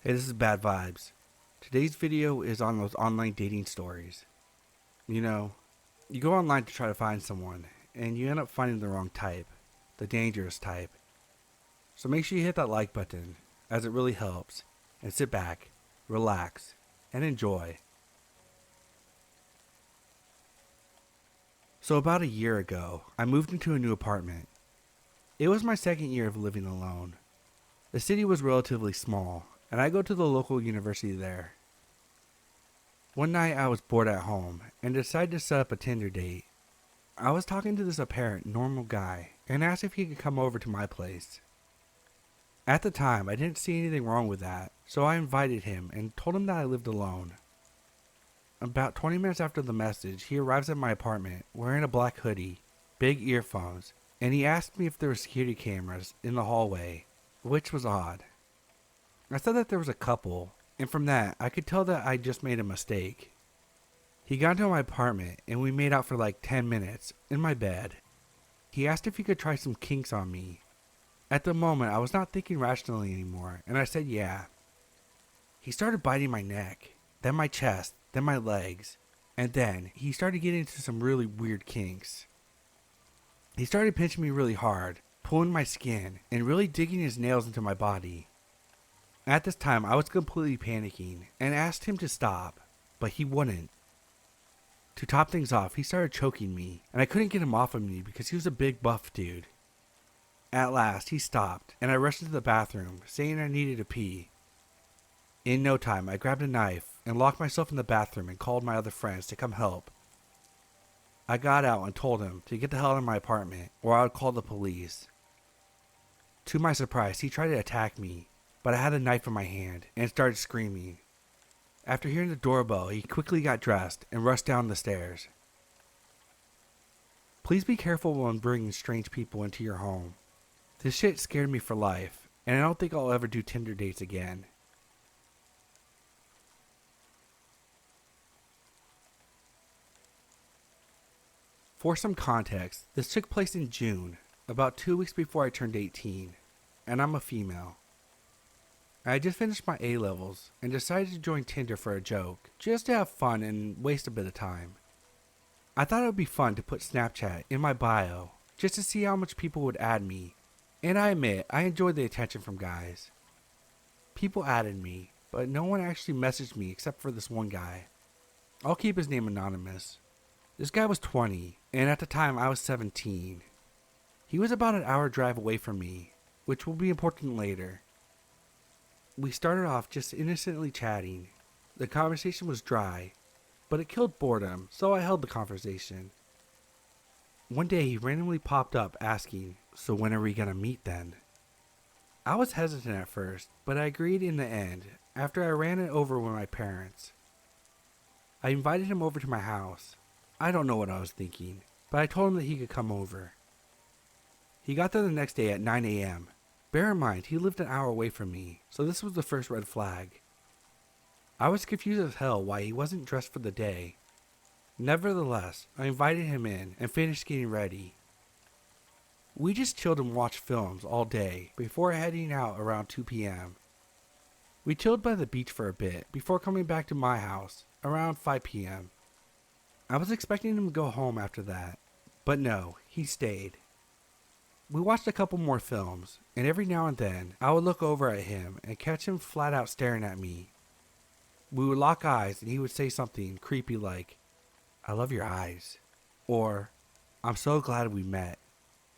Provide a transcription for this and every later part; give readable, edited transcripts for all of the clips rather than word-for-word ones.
Hey, this is Bad Vibes. Today's video is on those online dating stories. You know, you go online to try to find someone, and you end up finding the wrong type, the dangerous type. So make sure you hit that like button, as it really helps, and sit back, relax, and enjoy. So about a year ago, I moved into a new apartment. It was my second year of living alone. The city was relatively small, and I go to the local university there. One night I was bored at home and decided to set up a Tinder date. I was talking to this apparent normal guy and asked if he could come over to my place. At the time, I didn't see anything wrong with that, so I invited him and told him that I lived alone. About 20 minutes after the message, he arrives at my apartment wearing a black hoodie, big earphones, and he asked me if there were security cameras in the hallway, which was odd. I said that there was a couple, and from that, I could tell that I just made a mistake. He got into my apartment, and we made out for like 10 minutes, in my bed. He asked if he could try some kinks on me. At the moment, I was not thinking rationally anymore, and I said yeah. He started biting my neck, then my chest, then my legs, and then he started getting into some really weird kinks. He started pinching me really hard, pulling my skin, and really digging his nails into my body. At this time, I was completely panicking and asked him to stop, but he wouldn't. To top things off, he started choking me, and I couldn't get him off of me because he was a big buff dude. At last, he stopped, and I rushed into the bathroom, saying I needed to pee. In no time, I grabbed a knife and locked myself in the bathroom and called my other friends to come help. I got out and told him to get the hell out of my apartment, or I would call the police. To my surprise, he tried to attack me, but I had a knife in my hand and started screaming. After hearing the doorbell, he quickly got dressed and rushed down the stairs. Please be careful when bringing strange people into your home. This shit scared me for life, and I don't think I'll ever do Tinder dates again. For some context, this took place in June, about 2 weeks before I turned 18, and I'm a female. I had just finished my A-levels and decided to join Tinder for a joke, just to have fun and waste a bit of time. I thought it would be fun to put Snapchat in my bio, just to see how much people would add me, and I admit I enjoyed the attention from guys. People added me, but no one actually messaged me except for this one guy. I'll keep his name anonymous. This guy was 20, and at the time I was 17. He was about an hour drive away from me, which will be important later. We started off just innocently chatting. The conversation was dry, but it killed boredom, so I held the conversation. One day he randomly popped up asking, "So when are we gonna meet then?" I was hesitant at first, but I agreed in the end after I ran it over with my parents. I invited him over to my house. I don't know what I was thinking, but I told him that he could come over. He got there the next day at 9 a.m. Bear in mind, he lived an hour away from me, so this was the first red flag. I was confused as hell why he wasn't dressed for the day. Nevertheless, I invited him in and finished getting ready. We just chilled and watched films all day before heading out around 2 p.m. We chilled by the beach for a bit before coming back to my house around 5 p.m. I was expecting him to go home after that, but no, he stayed. We watched a couple more films, and every now and then, I would look over at him and catch him flat out staring at me. We would lock eyes and he would say something creepy like, "I love your eyes," or, "I'm so glad we met,"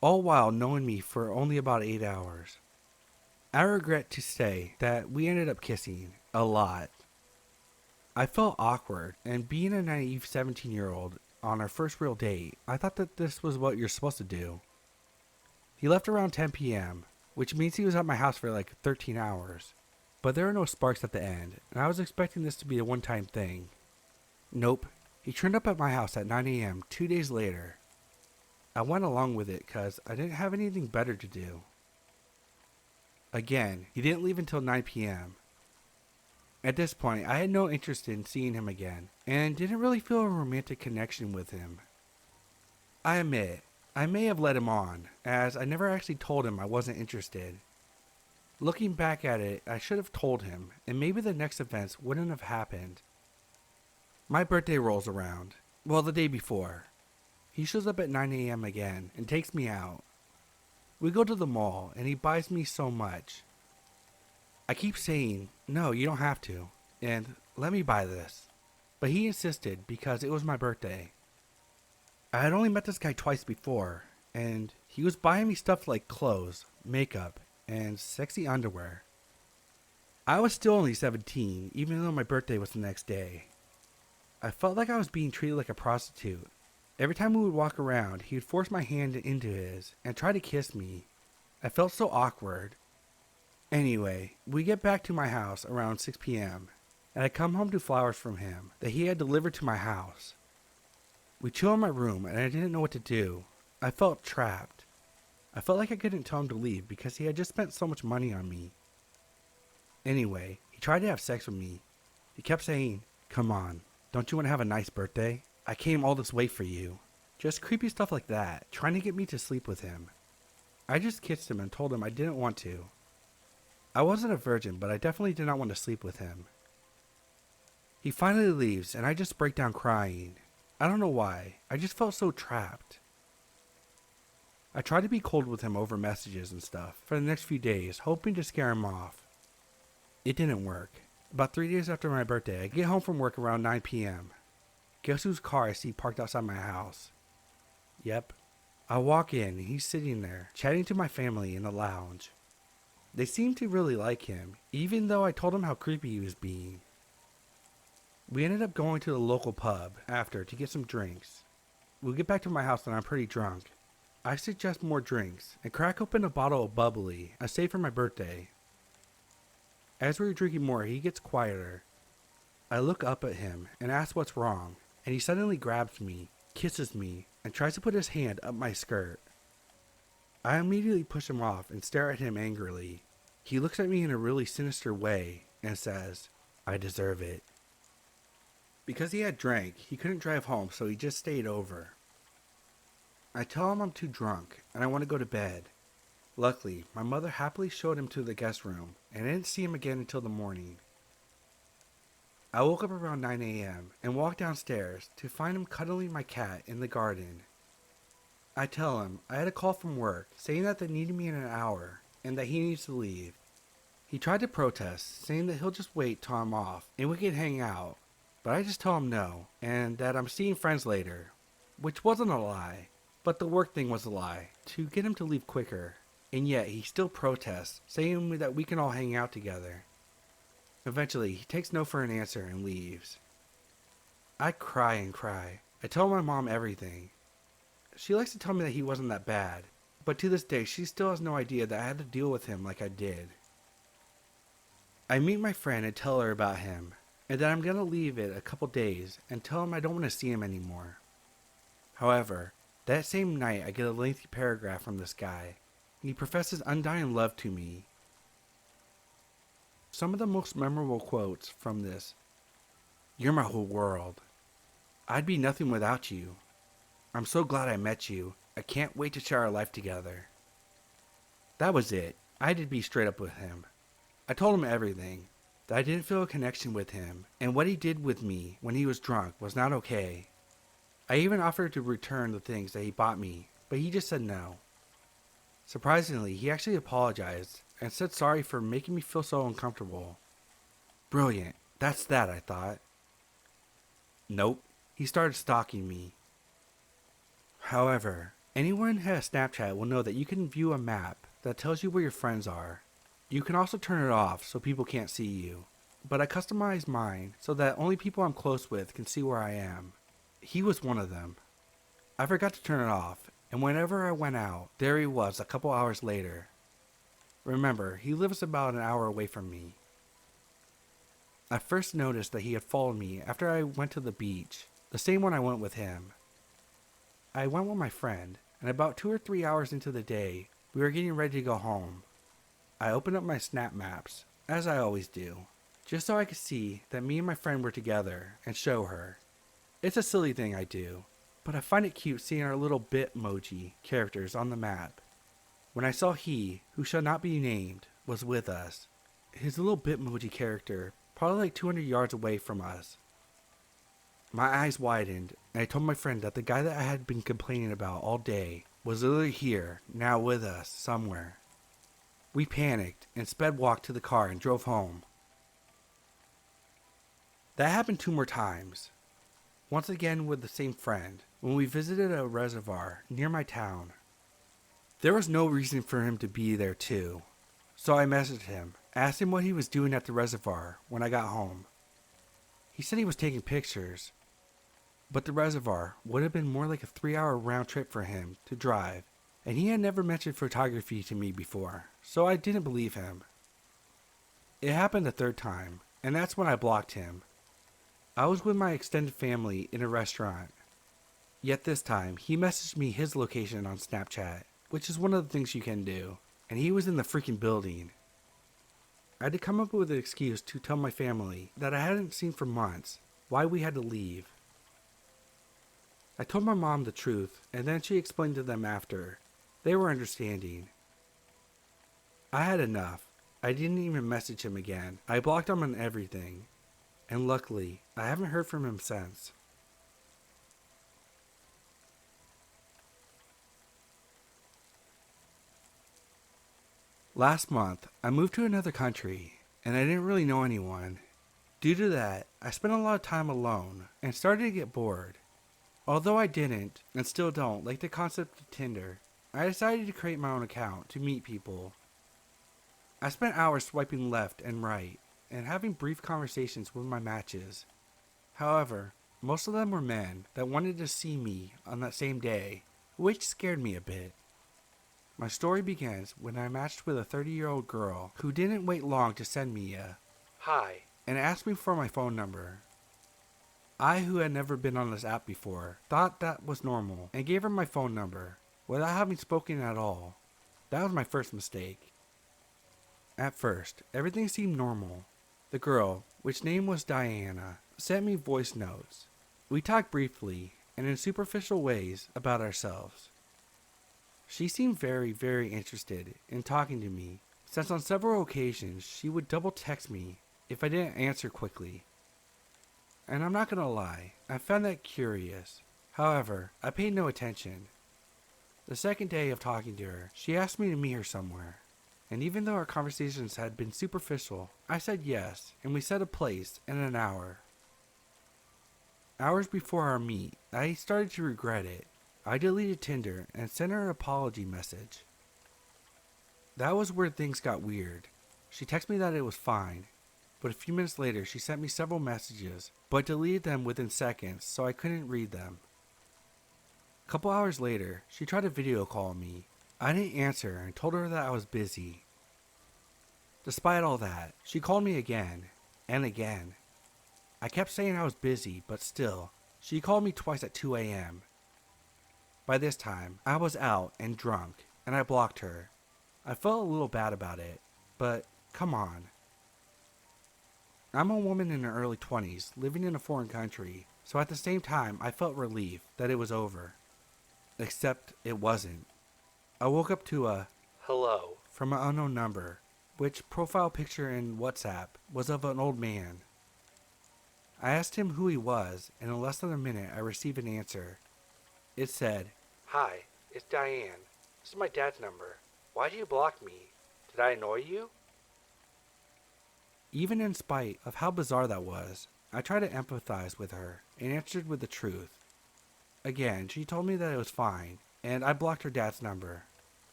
all while knowing me for only about 8 hours. I regret to say that we ended up kissing a lot. I felt awkward, and being a naive 17-year-old on our first real date, I thought that this was what you're supposed to do. He left around 10 p.m., which means he was at my house for like 13 hours. But there were no sparks at the end, and I was expecting this to be a one-time thing. Nope, he turned up at my house at 9 a.m. 2 days later. I went along with it because I didn't have anything better to do. Again, he didn't leave until 9 p.m. At this point, I had no interest in seeing him again, and didn't really feel a romantic connection with him. I admit, I may have led him on, as I never actually told him I wasn't interested. Looking back at it, I should have told him, and maybe the next events wouldn't have happened. My birthday rolls around. Well, the day before. He shows up at 9 a.m. again and takes me out. We go to the mall, and he buys me so much. I keep saying, no, you don't have to, and let me buy this. But he insisted because it was my birthday. I had only met this guy twice before, and he was buying me stuff like clothes, makeup, and sexy underwear. I was still only 17, even though my birthday was the next day. I felt like I was being treated like a prostitute. Every time we would walk around, he would force my hand into his and try to kiss me. I felt so awkward. Anyway, we get back to my house around 6 p.m., and I come home to flowers from him that he had delivered to my house. We chill in my room, and I didn't know what to do. I felt trapped. I felt like I couldn't tell him to leave because he had just spent so much money on me. Anyway, he tried to have sex with me. He kept saying, "Come on, don't you want to have a nice birthday? I came all this way for you." Just creepy stuff like that, trying to get me to sleep with him. I just kissed him and told him I didn't want to. I wasn't a virgin, but I definitely did not want to sleep with him. He finally leaves, and I just break down crying. I don't know why, I just felt so trapped. I tried to be cold with him over messages and stuff for the next few days, hoping to scare him off. It didn't work. About 3 days after my birthday, I get home from work around 9 p.m. Guess whose car I see parked outside my house? Yep. I walk in, and he's sitting there, chatting to my family in the lounge. They seem to really like him, even though I told him how creepy he was being. We ended up going to the local pub after to get some drinks. We get back to my house and I'm pretty drunk. I suggest more drinks and crack open a bottle of bubbly I saved for my birthday. As we were drinking more, he gets quieter. I look up at him and ask what's wrong, and he suddenly grabs me, kisses me, and tries to put his hand up my skirt. I immediately push him off and stare at him angrily. He looks at me in a really sinister way and says, "I deserve it." Because he had drank, he couldn't drive home, so he just stayed over. I tell him I'm too drunk and I want to go to bed. Luckily, my mother happily showed him to the guest room, and I didn't see him again until the morning. I woke up around 9 a.m. and walked downstairs to find him cuddling my cat in the garden. I tell him I had a call from work saying that they needed me in an hour and that he needs to leave. He tried to protest, saying that he'll just wait till I'm off and we can hang out, but I just tell him no and that I'm seeing friends later, which wasn't a lie, but the work thing was a lie, to get him to leave quicker, and yet he still protests, saying that we can all hang out together. Eventually, he takes no for an answer and leaves. I cry and cry. I tell my mom everything. She likes to tell me that he wasn't that bad, but to this day she still has no idea that I had to deal with him like I did. I meet my friend and tell her about him, and that I'm gonna leave it a couple days and tell him I don't want to see him anymore. However, that same night I get a lengthy paragraph from this guy, and he professes undying love to me. Some of the most memorable quotes from this: "You're my whole world. I'd be nothing without you. I'm so glad I met you. I can't wait to share our life together." That was it. I had to be straight up with him. I told him everything, that I didn't feel a connection with him, and what he did with me when he was drunk was not okay. I even offered to return the things that he bought me, but he just said no. Surprisingly, he actually apologized and said sorry for making me feel so uncomfortable. Brilliant. That's that, I thought. Nope. He started stalking me. However, anyone who has Snapchat will know that you can view a map that tells you where your friends are. You can also turn it off so people can't see you, but I customized mine so that only people I'm close with can see where I am. He was one of them. I forgot to turn it off, and whenever I went out, there he was a couple hours later. Remember, he lives about an hour away from me. I first noticed that he had followed me after I went to the beach, the same one I went with him. I went with my friend, and about 2 or 3 hours into the day, we were getting ready to go home. I opened up my Snap Maps, as I always do, just so I could see that me and my friend were together and show her. It's a silly thing I do, but I find it cute seeing our little Bitmoji characters on the map. When I saw he, who shall not be named, was with us. His little Bitmoji character, probably like 200 yards away from us. My eyes widened, and I told my friend that the guy that I had been complaining about all day was literally here, now with us, somewhere. We panicked and sped walked to the car and drove home. That happened 2 more times. Once again with the same friend, when we visited a reservoir near my town. There was no reason for him to be there too, so I messaged him, asked him what he was doing at the reservoir when I got home. He said he was taking pictures, but the reservoir would have been more like a 3-hour round trip for him to drive, and he had never mentioned photography to me before, so I didn't believe him. It happened a 3rd time, and that's when I blocked him. I was with my extended family in a restaurant, yet this time he messaged me his location on Snapchat, which is one of the things you can do, and he was in the freaking building. I had to come up with an excuse to tell my family that I hadn't seen for months why we had to leave. I told my mom the truth, and then she explained to them after. They were understanding. I had enough. I didn't even message him again. I blocked him on everything, and luckily, I haven't heard from him since. Last month, I moved to another country, and I didn't really know anyone. Due to that, I spent a lot of time alone, and started to get bored. Although I didn't, and still don't, like the concept of Tinder, I decided to create my own account to meet people. I spent hours swiping left and right, and having brief conversations with my matches. However, most of them were men that wanted to see me on that same day, which scared me a bit. My story begins when I matched with a 30-year-old girl who didn't wait long to send me a hi and asked me for my phone number. I, who had never been on this app before, thought that was normal and gave her my phone number without having spoken at all. That was my first mistake. At first, everything seemed normal. The girl, which name was Diana, sent me voice notes. We talked briefly and in superficial ways about ourselves. She seemed very, very interested in talking to me, since on several occasions she would double text me if I didn't answer quickly. And I'm not gonna lie, I found that curious. However, I paid no attention. The second day of talking to her, she asked me to meet her somewhere. And even though our conversations had been superficial, I said yes, and we set a place and an hour. Hours before our meet, I started to regret it. I deleted Tinder and sent her an apology message. That was where things got weird. She texted me that it was fine, but a few minutes later she sent me several messages, but deleted them within seconds so I couldn't read them. A couple hours later, she tried to video call me. I didn't answer and told her that I was busy. Despite all that, she called me again and again. I kept saying I was busy, but still, she called me twice at 2 a.m. By this time, I was out and drunk, and I blocked her. I felt a little bad about it, but come on. I'm a woman in her early 20s, living in a foreign country, so at the same time I felt relief that it was over. Except it wasn't. I woke up to a hello from an unknown number, which profile picture in WhatsApp was of an old man. I asked him who he was, and in less than a minute I received an answer. It said, "Hi, it's Diane. This is my dad's number. Why do you block me? Did I annoy you?" Even in spite of how bizarre that was, I tried to empathize with her and answered with the truth. Again, she told me that it was fine, and I blocked her dad's number.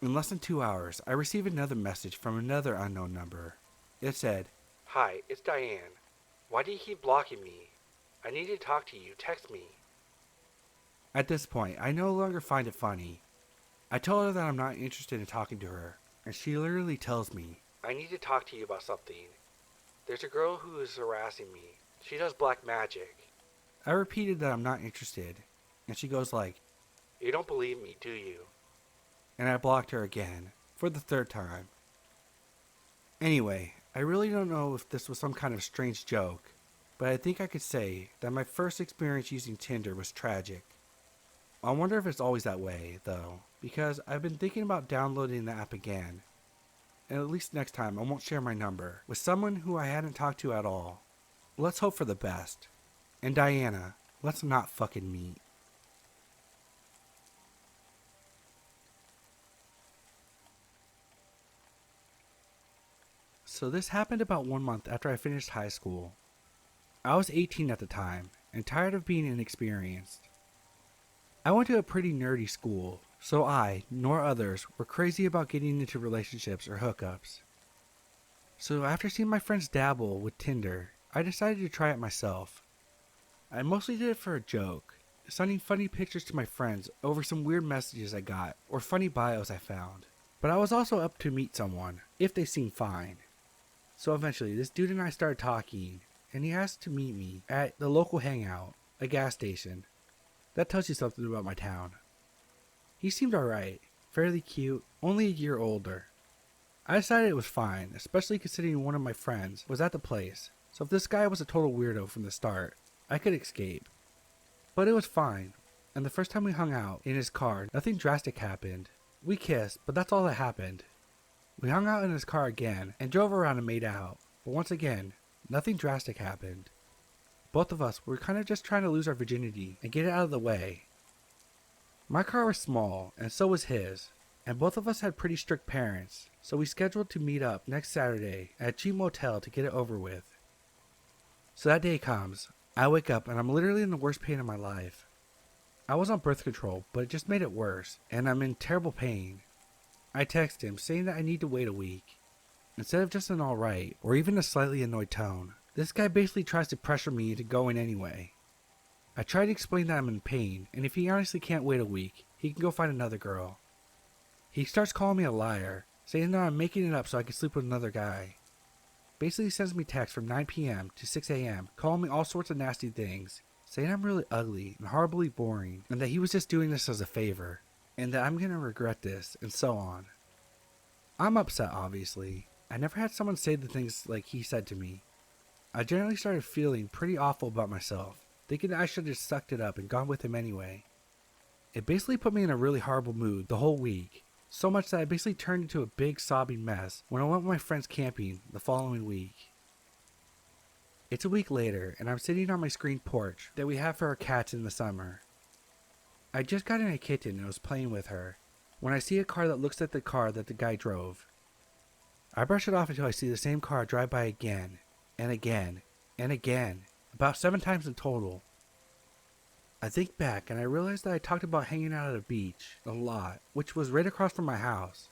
In less than 2 hours, I received another message from another unknown number. It said, "Hi, it's Diane. Why do you keep blocking me? I need to talk to you. Text me." At this point, I no longer find it funny. I tell her that I'm not interested in talking to her, and she literally tells me, "I need to talk to you about something. There's a girl who is harassing me. She does black magic." I repeated that I'm not interested, and she goes like, "You don't believe me, do you?" And I blocked her again, for the 3rd time. Anyway, I really don't know if this was some kind of strange joke, but I think I could say that my first experience using Tinder was tragic. I wonder if it's always that way, though, because I've been thinking about downloading the app again. and at least next time I won't share my number with someone who I hadn't talked to at all. Let's hope for the best. And Diana, let's not fucking meet. So this happened about 1 month after I finished high school. I was 18 at the time and tired of being inexperienced. I went to a pretty nerdy school, so I, nor others, were crazy about getting into relationships or hookups. So after seeing my friends dabble with Tinder, I decided to try it myself. I mostly did it for a joke, sending funny pictures to my friends over some weird messages I got or funny bios I found. But I was also up to meet someone, if they seemed fine. So eventually, this dude and I started talking, and he asked to meet me at the local hangout, a gas station. That tells you something about my town. He seemed alright, fairly cute, only a year older. I decided it was fine, especially considering one of my friends was at the place, so if this guy was a total weirdo from the start, I could escape. But it was fine, and the first time we hung out in his car, nothing drastic happened. We kissed, but that's all that happened. We hung out in his car again and drove around and made out, but once again, nothing drastic happened. Both of us were kind of just trying to lose our virginity and get it out of the way. My car was small, and so was his, and both of us had pretty strict parents, so we scheduled to meet up next Saturday at a cheap motel to get it over with. So that day comes, I wake up and I'm literally in the worst pain of my life. I was on birth control, but it just made it worse, and I'm in terrible pain. I text him saying that I need to wait a week. Instead of just an alright, or even a slightly annoyed tone, this guy basically tries to pressure me into going anyway. I try to explain that I'm in pain, and if he honestly can't wait a week, he can go find another girl. He starts calling me a liar, saying that I'm making it up so I can sleep with another guy. Basically sends me texts from 9 p.m. to 6 a.m. calling me all sorts of nasty things, saying I'm really ugly and horribly boring, and that he was just doing this as a favor, and that I'm gonna regret this, and so on. I'm upset, obviously. I never had someone say the things like he said to me. I generally started feeling pretty awful about myself, thinking that I should have just sucked it up and gone with him anyway. It basically put me in a really horrible mood the whole week, so much that I basically turned into a big sobbing mess when I went with my friends camping the following week. It's a week later, and I'm sitting on my screened porch that we have for our cats in the summer. I just got in a kitten and was playing with her, when I see a car that looks like the car that the guy drove. I brush it off until I see the same car drive by again, and again, and again, about 7 times in total. I think back and I realize that I talked about hanging out at a beach a lot, which was right across from my house.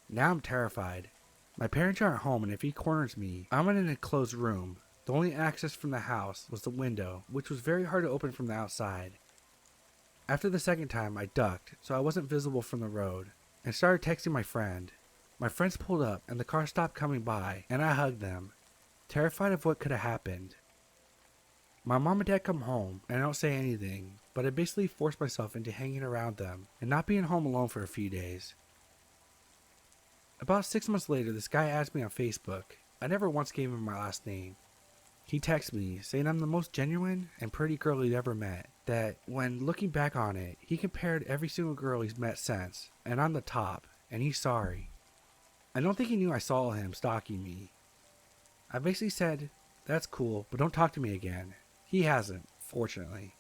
Now I'm terrified. My parents aren't home, and if he corners me, I'm in an enclosed room. The only access from the house was the window, which was very hard to open from the outside. After the second time, I ducked so I wasn't visible from the road, and started texting my friend. My friends pulled up and the car stopped coming by, and I hugged them, terrified of what could have happened. My mom and dad come home, and I don't say anything, but I basically forced myself into hanging around them and not being home alone for a few days. About 6 months later, this guy asked me on Facebook. I never once gave him my last name. He texted me saying I'm the most genuine and pretty girl he'd ever met, that when looking back on it, he compared every single girl he's met since, and I'm the top, and he's sorry. I don't think he knew I saw him stalking me. I basically said, that's cool, but don't talk to me again. He hasn't, fortunately.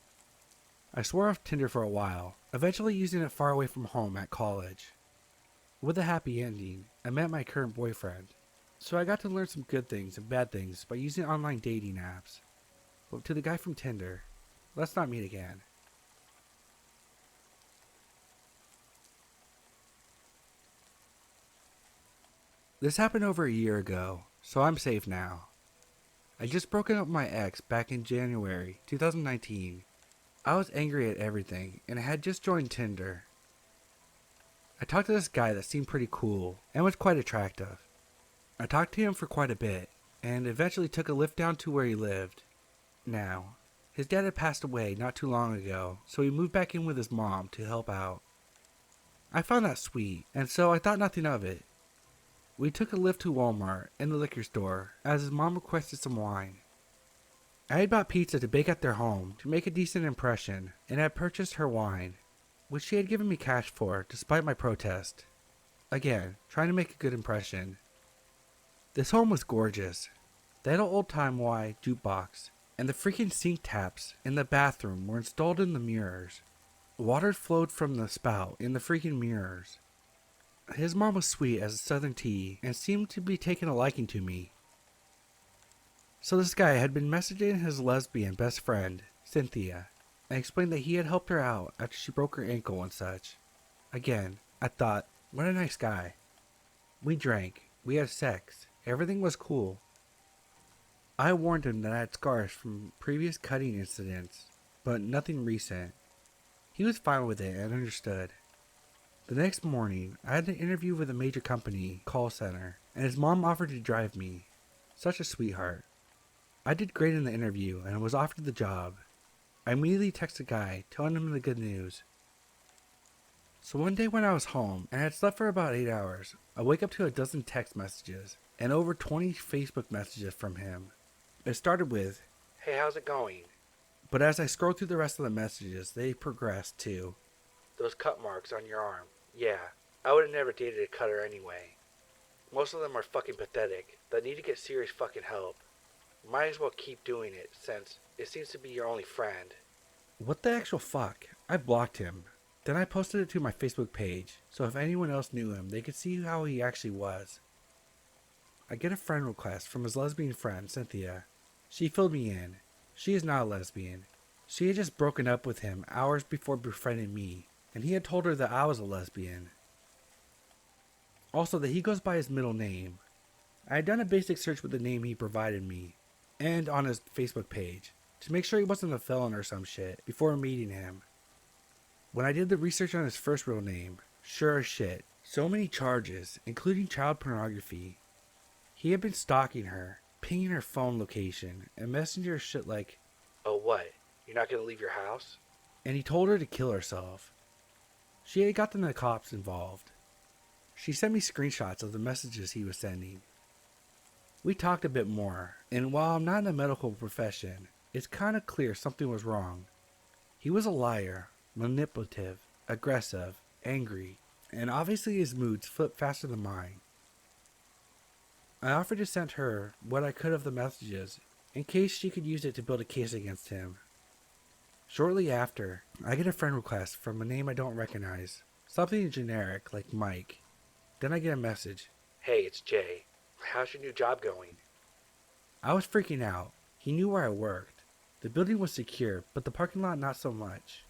I swore off Tinder for a while, eventually using it far away from home at college. With a happy ending, I met my current boyfriend. So I got to learn some good things and bad things by using online dating apps. But to the guy from Tinder, let's not meet again. This happened over a year ago, so I'm safe now. I just broken up with my ex back in January 2019. I was angry at everything, and I had just joined Tinder. I talked to this guy that seemed pretty cool and was quite attractive. I talked to him for quite a bit, and eventually took a lift down to where he lived. Now, his dad had passed away not too long ago, so he moved back in with his mom to help out. I found that sweet, and so I thought nothing of it. We took a lift to Walmart and the liquor store, as his mom requested some wine. I had bought pizza to bake at their home to make a decent impression, and had purchased her wine, which she had given me cash for despite my protest. Again, trying to make a good impression, This home was gorgeous. They had an old-time jukebox, and the freaking sink taps in the bathroom were installed in the mirrors. Water flowed from the spout in the freaking mirrors. His mom was sweet as a southern tea and seemed to be taking a liking to me. So this guy had been messaging his lesbian best friend, Cynthia, and explained that he had helped her out after she broke her ankle and such. Again, I thought, what a nice guy. We drank, we had sex, everything was cool. I warned him that I had scars from previous cutting incidents, but nothing recent. He was fine with it and understood. The next morning, I had an interview with a major company call center, and his mom offered to drive me. Such a sweetheart. I did great in the interview and was offered the job. I immediately texted the guy, telling him the good news. So one day when I was home and had slept for about 8 hours, I wake up to a dozen text messages and over 20 Facebook messages from him. It started with, "Hey, how's it going?" But as I scrolled through the rest of the messages, they progressed to, "Those cut marks on your arm. Yeah, I would have never dated a cutter anyway. Most of them are fucking pathetic, that need to get serious fucking help. Might as well keep doing it, since it seems to be your only friend." What the actual fuck? I blocked him. Then I posted it to my Facebook page, so if anyone else knew him, they could see how he actually was. I get a friend request from his lesbian friend, Cynthia. She filled me in. She is not a lesbian. She had just broken up with him hours before befriending me, and he had told her that I was a lesbian. Also that he goes by his middle name. I had done a basic search with the name he provided me, and on his Facebook page, to make sure he wasn't a felon or some shit before meeting him. When I did the research on his first real name, sure as shit, so many charges, including child pornography. He had been stalking her, pinging her phone location, and messaging her shit like, "Oh what, you're not gonna leave your house?" And he told her to kill herself. She had gotten the cops involved. She sent me screenshots of the messages he was sending. We talked a bit more, and while I'm not in the medical profession, it's kinda clear something was wrong. He was a liar, manipulative, aggressive, angry, and obviously his moods flipped faster than mine. I offered to send her what I could of the messages, in case she could use it to build a case against him. Shortly after, I get a friend request from a name I don't recognize, something generic like Mike. Then I get a message, "Hey, it's Jay. How's your new job going?" I was freaking out. He knew where I worked. The building was secure, but the parking lot not so much.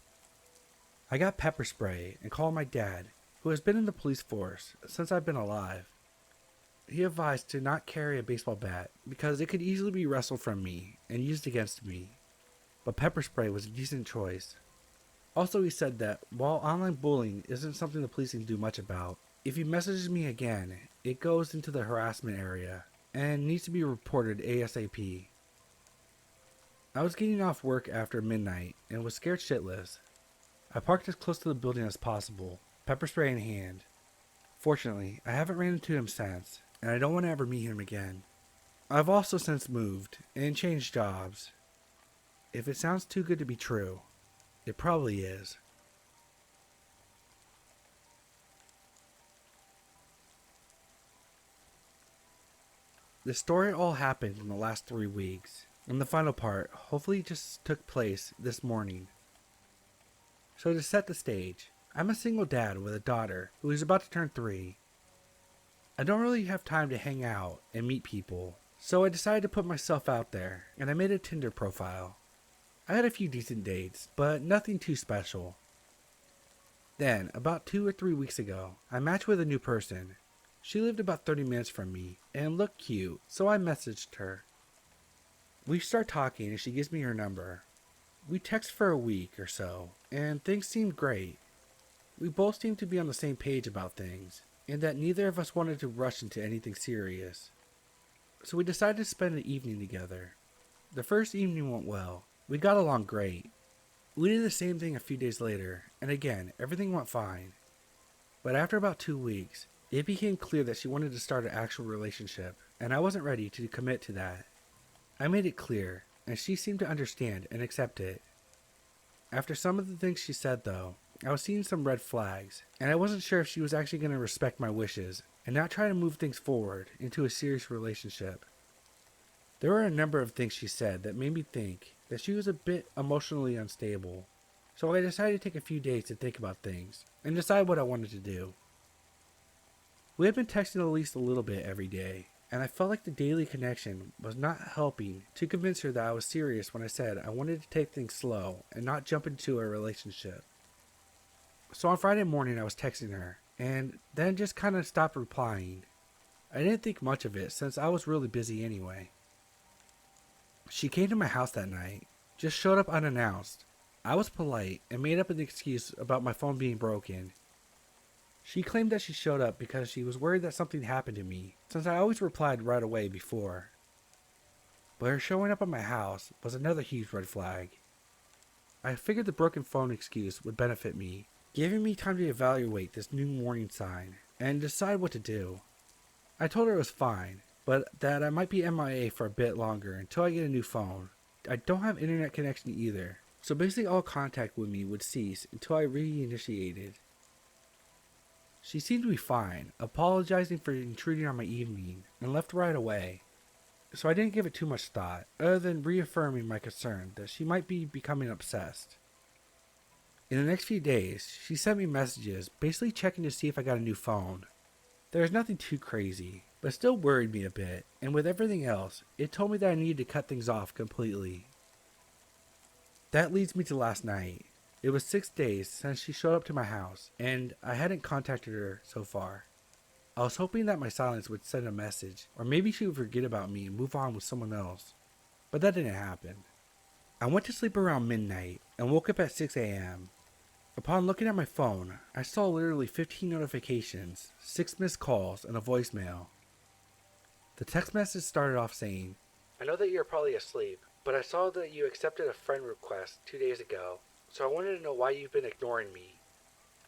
I got pepper spray and called my dad, who has been in the police force since I've been alive. He advised to not carry a baseball bat because it could easily be wrestled from me and used against me. But pepper spray was a decent choice. Also, he said that while online bullying isn't something the police can do much about, if he messages me again, it goes into the harassment area and needs to be reported ASAP. I was getting off work after midnight and was scared shitless. I parked as close to the building as possible, pepper spray in hand. Fortunately, I haven't ran into him since, and I don't want to ever meet him again. I've also since moved and changed jobs. If it sounds too good to be true, it probably is. The story all happened in the last 3 weeks, and the final part hopefully just took place this morning. So to set the stage, I'm a single dad with a daughter who is about to turn 3. I don't really have time to hang out and meet people, so I decided to put myself out there, and I made a Tinder profile. I had a few decent dates, but nothing too special. Then, about 2 or 3 weeks ago, I matched with a new person. She lived about 30 minutes from me and looked cute, so I messaged her. We start talking and she gives me her number. We text for a week or so, and things seemed great. We both seemed to be on the same page about things, and that neither of us wanted to rush into anything serious. So we decided to spend the evening together. The first evening went well. We got along great. We did the same thing a few days later, and again, everything went fine. But after about 2 weeks, it became clear that she wanted to start an actual relationship, and I wasn't ready to commit to that. I made it clear, and she seemed to understand and accept it. After some of the things she said though, I was seeing some red flags, and I wasn't sure if she was actually going to respect my wishes and not try to move things forward into a serious relationship. There were a number of things she said that made me think that she was a bit emotionally unstable, so I decided to take a few days to think about things and decide what I wanted to do. We had been texting at least a little bit every day, and I felt like the daily connection was not helping to convince her that I was serious when I said I wanted to take things slow and not jump into a relationship. So on Friday morning I was texting her, and then just kind of stopped replying. I didn't think much of it since I was really busy anyway. She came to my house that night, just showed up unannounced. I was polite and made up an excuse about my phone being broken. She claimed that she showed up because she was worried that something happened to me, since I always replied right away before. But her showing up at my house was another huge red flag. I figured the broken phone excuse would benefit me, giving me time to evaluate this new warning sign and decide what to do. I told her it was fine, but that I might be MIA for a bit longer until I get a new phone. I don't have internet connection either, so basically all contact with me would cease until I reinitiated. She seemed to be fine, apologizing for intruding on my evening, and left right away. So I didn't give it too much thought, other than reaffirming my concern that she might be becoming obsessed. In the next few days, she sent me messages, basically checking to see if I got a new phone. There was nothing too crazy, but still worried me a bit, and with everything else, it told me that I needed to cut things off completely. That leads me to last night. It was 6 days since she showed up to my house, and I hadn't contacted her so far. I was hoping that my silence would send a message, or maybe she would forget about me and move on with someone else, but that didn't happen. I went to sleep around midnight and woke up at 6 a.m. Upon looking at my phone, I saw literally 15 notifications, 6 missed calls, and a voicemail. The text message started off saying, "I know that you're probably asleep, but I saw that you accepted a friend request 2 days ago, so I wanted to know why you've been ignoring me."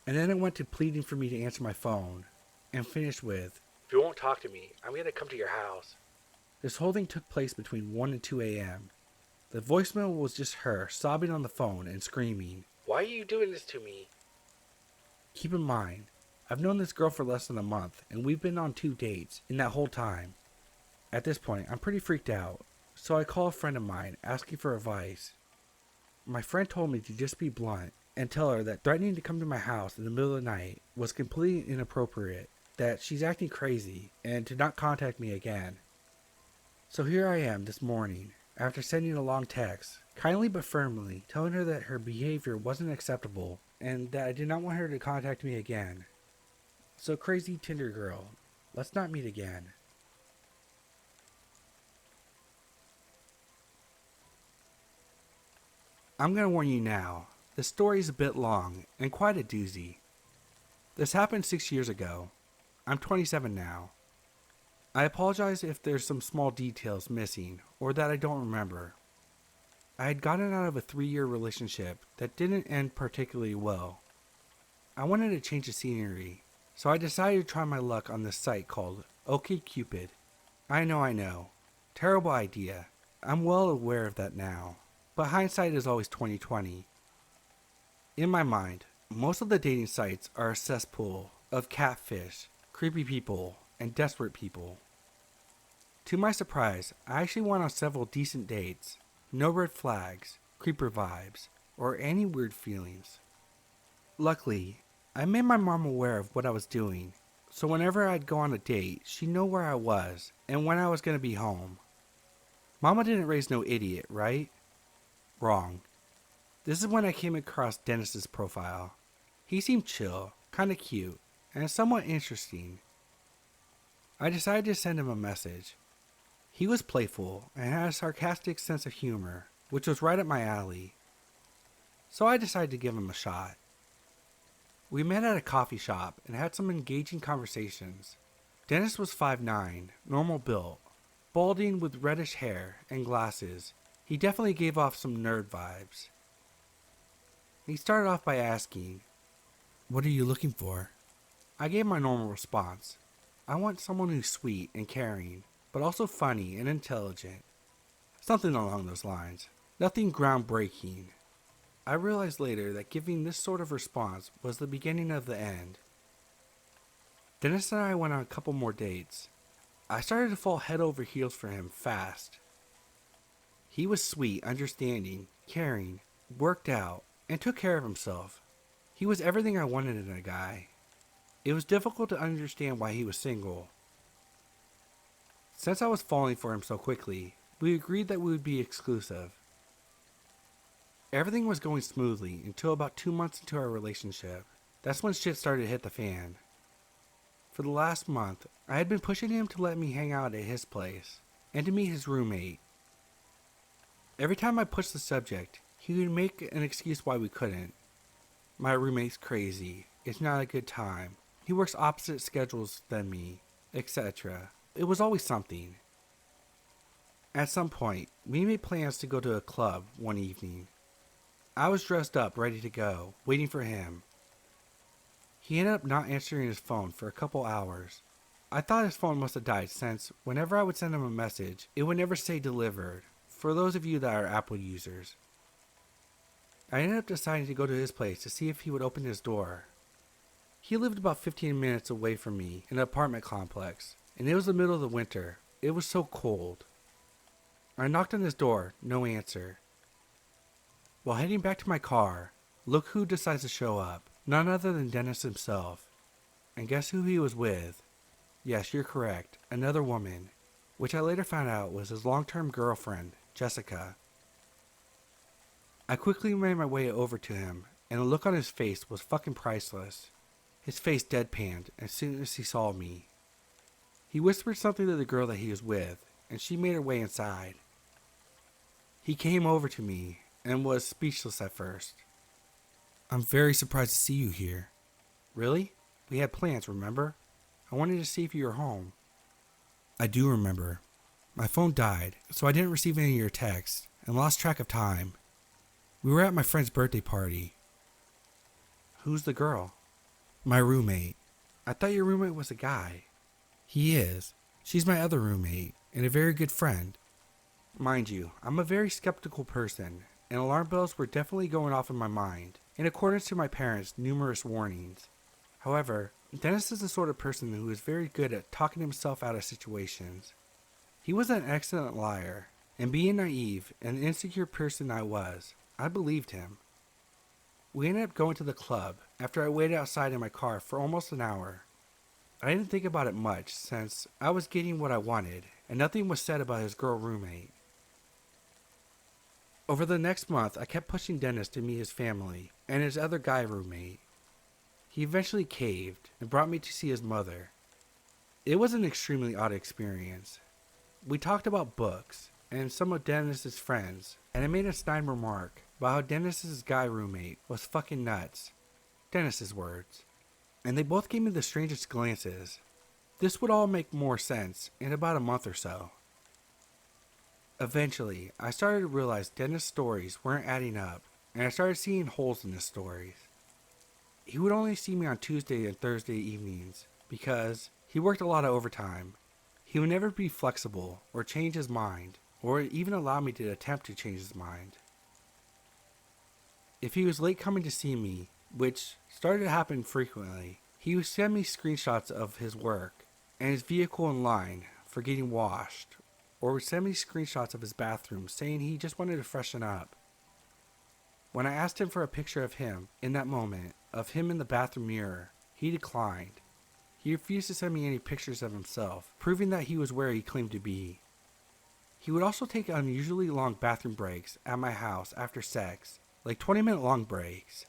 And then it went to pleading for me to answer my phone, and finished with, "If you won't talk to me, I'm going to come to your house." This whole thing took place between 1 and 2 a.m. The voicemail was just her sobbing on the phone and screaming, "Why are you doing this to me?" Keep in mind, I've known this girl for less than a month, and we've been on 2 dates in that whole time. At this point, I'm pretty freaked out, so I call a friend of mine asking for advice. My friend told me to just be blunt and tell her that threatening to come to my house in the middle of the night was completely inappropriate, that she's acting crazy, and to not contact me again. So here I am this morning, after sending a long text, kindly but firmly telling her that her behavior wasn't acceptable and that I did not want her to contact me again. So crazy Tinder girl, let's not meet again. I'm going to warn you now, the story is a bit long and quite a doozy. This happened 6 years ago. I'm 27 now. I apologize if there's some small details missing or that I don't remember. I had gotten out of a 3-year relationship that didn't end particularly well. I wanted to change the scenery, so I decided to try my luck on this site called OKCupid. I know. Terrible idea. I'm well aware of that now. But hindsight is always 20/20. In my mind, most of the dating sites are a cesspool of catfish, creepy people, and desperate people. To my surprise, I actually went on several decent dates. No red flags, creeper vibes, or any weird feelings. Luckily, I made my mom aware of what I was doing, so whenever I'd go on a date, she'd know where I was and when I was going to be home. Mama didn't raise no idiot, right? Wrong. This is when I came across Dennis's profile. He seemed chill, kinda cute, and somewhat interesting. I decided to send him a message. He was playful and had a sarcastic sense of humor, which was right up my alley. So I decided to give him a shot. We met at a coffee shop and had some engaging conversations. Dennis was 5'9", normal built, balding with reddish hair and glasses. He definitely gave off some nerd vibes. He started off by asking, "What are you looking for?" I gave my normal response. I want someone who's sweet and caring, but also funny and intelligent. Something along those lines. Nothing groundbreaking. I realized later that giving this sort of response was the beginning of the end. Dennis and I went on a couple more dates. I started to fall head over heels for him fast. He was sweet, understanding, caring, worked out, and took care of himself. He was everything I wanted in a guy. It was difficult to understand why he was single. Since I was falling for him so quickly, we agreed that we would be exclusive. Everything was going smoothly until about 2 months into our relationship. That's when shit started to hit the fan. For the last month, I had been pushing him to let me hang out at his place and to meet his roommate. Every time I pushed the subject, he would make an excuse why we couldn't. My roommate's crazy, it's not a good time, he works opposite schedules than me, etc. It was always something. At some point, we made plans to go to a club one evening. I was dressed up, ready to go, waiting for him. He ended up not answering his phone for a couple hours. I thought his phone must have died since whenever I would send him a message, it would never say delivered, for those of you that are Apple users. I ended up deciding to go to his place to see if he would open his door. He lived about 15 minutes away from me in an apartment complex, and it was the middle of the winter. It was so cold. I knocked on his door, no answer. While heading back to my car, look who decides to show up. None other than Dennis himself. And guess who he was with? Yes, you're correct, another woman, which I later found out was his long-term girlfriend, Jessica. I quickly made my way over to him, and the look on his face was fucking priceless. His face deadpanned as soon as he saw me. He whispered something to the girl that he was with, and she made her way inside. He came over to me and was speechless at first. I'm very surprised to see you here. Really? We had plans, remember? I wanted to see if you were home. I do remember. My phone died, so I didn't receive any of your texts and lost track of time. We were at my friend's birthday party. Who's the girl? My roommate. I thought your roommate was a guy. He is. She's my other roommate and a very good friend. Mind you, I'm a very skeptical person, and alarm bells were definitely going off in my mind, in accordance to my parents' numerous warnings. However, Dennis is the sort of person who is very good at talking himself out of situations. He was an excellent liar, and being naive and insecure person I was, I believed him. We ended up going to the club after I waited outside in my car for almost an hour. I didn't think about it much since I was getting what I wanted and nothing was said about his girl roommate. Over the next month, I kept pushing Dennis to meet his family and his other guy roommate. He eventually caved and brought me to see his mother. It was an extremely odd experience. We talked about books and some of Dennis's friends, and I made a snide remark about how Dennis's guy roommate was fucking nuts. Dennis's words. And they both gave me the strangest glances. This would all make more sense in about a month or so. Eventually, I started to realize Dennis' stories weren't adding up, and I started seeing holes in his stories. He would only see me on Tuesday and Thursday evenings because he worked a lot of overtime. He would never be flexible or change his mind, or even allow me to attempt to change his mind. If he was late coming to see me, which started to happen frequently, he would send me screenshots of his work and his vehicle in line for getting washed, or would send me screenshots of his bathroom saying he just wanted to freshen up. When I asked him for a picture of him in that moment, of him in the bathroom mirror, he declined. He refused to send me any pictures of himself, proving that he was where he claimed to be. He would also take unusually long bathroom breaks at my house after sex, like 20-minute long breaks.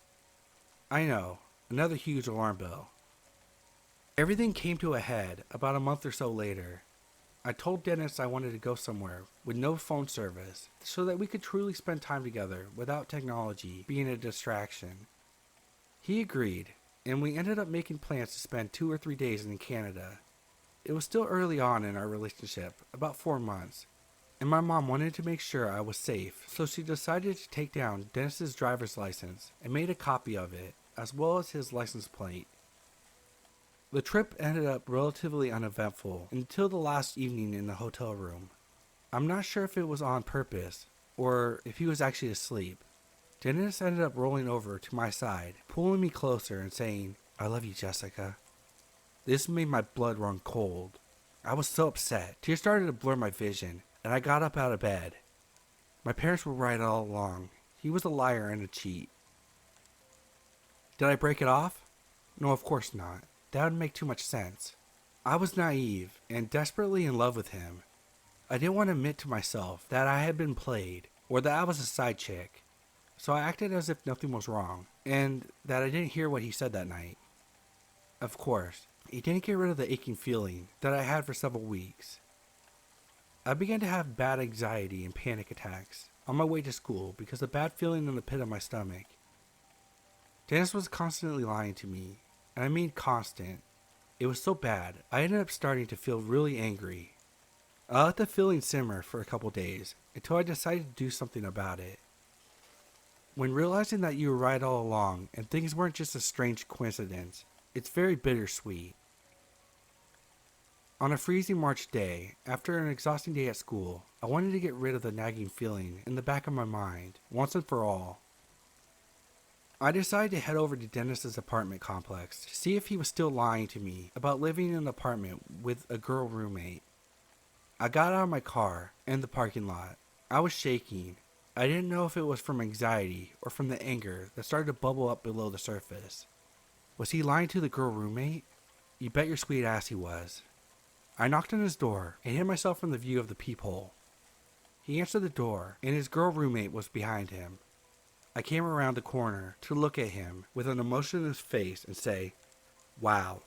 I know, another huge alarm bell. Everything came to a head about a month or so later. I told Dennis I wanted to go somewhere with no phone service so that we could truly spend time together without technology being a distraction. He agreed, and we ended up making plans to spend 2 or 3 days in Canada. It was still early on in our relationship, about 4 months, and my mom wanted to make sure I was safe, so she decided to take down Dennis's driver's license and made a copy of it, as well as his license plate. The trip ended up relatively uneventful until the last evening in the hotel room. I'm not sure if it was on purpose, or if he was actually asleep. Dennis ended up rolling over to my side, pulling me closer and saying, "I love you, Jessica." This made my blood run cold. I was so upset. Tears started to blur my vision, and I got up out of bed. My parents were right all along. He was a liar and a cheat. Did I break it off? No, of course not. That would make too much sense. I was naive and desperately in love with him. I didn't want to admit to myself that I had been played or that I was a side chick. So I acted as if nothing was wrong and that I didn't hear what he said that night. Of course, he didn't get rid of the aching feeling that I had for several weeks. I began to have bad anxiety and panic attacks on my way to school because of a bad feeling in the pit of my stomach. Dennis was constantly lying to me, and I mean constant. It was so bad, I ended up starting to feel really angry. I let the feeling simmer for a couple days until I decided to do something about it. When realizing that you were right all along and things weren't just a strange coincidence, it's very bittersweet. On a freezing March day, after an exhausting day at school, I wanted to get rid of the nagging feeling in the back of my mind, once and for all. I decided to head over to Dennis's apartment complex to see if he was still lying to me about living in an apartment with a girl roommate. I got out of my car in the parking lot. I was shaking. I didn't know if it was from anxiety or from the anger that started to bubble up below the surface. Was he lying to the girl roommate? You bet your sweet ass he was. I knocked on his door and hid myself from the view of the peephole. He answered the door, and his girl roommate was behind him. I came around the corner to look at him with an emotionless face and say, "Wow."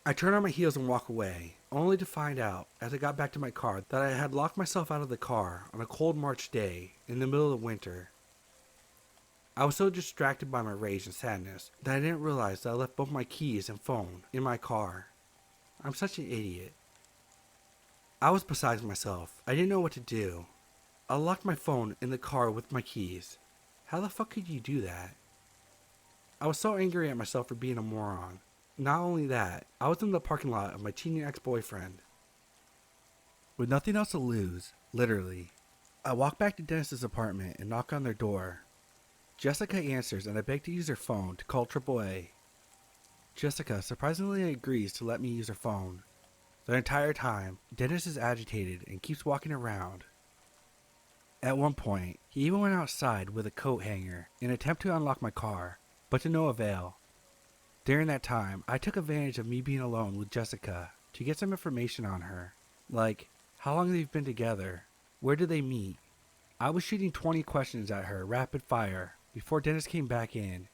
I turned on my heels and walked away, only to find out, as I got back to my car, that I had locked myself out of the car on a cold March day in the middle of winter. I was so distracted by my rage and sadness that I didn't realize that I left both my keys and phone in my car. I'm such an idiot. I was beside myself. I didn't know what to do. I locked my phone in the car with my keys. How the fuck could you do that? I was so angry at myself for being a moron. Not only that, I was in the parking lot of my cheating ex-boyfriend. With nothing else to lose, literally, I walk back to Dennis's apartment and knock on their door. Jessica answers and I beg to use her phone to call AAA. Jessica surprisingly agrees to let me use her phone. The entire time, Dennis is agitated and keeps walking around. At one point, he even went outside with a coat hanger in an attempt to unlock my car, but to no avail. During that time, I took advantage of me being alone with Jessica to get some information on her, like how long they've been together, where did they meet. I was shooting 20 questions at her rapid fire before Dennis came back in.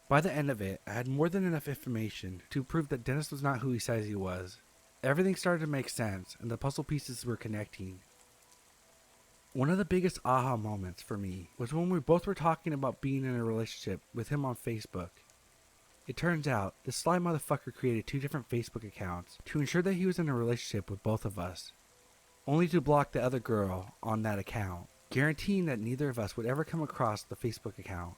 By the end of it, I had more than enough information to prove that Dennis was not who he says he was. Everything started to make sense and the puzzle pieces were connecting. One of the biggest aha moments for me was when we both were talking about being in a relationship with him on Facebook. It turns out, this sly motherfucker created 2 different Facebook accounts to ensure that he was in a relationship with both of us, only to block the other girl on that account, guaranteeing that neither of us would ever come across the Facebook account.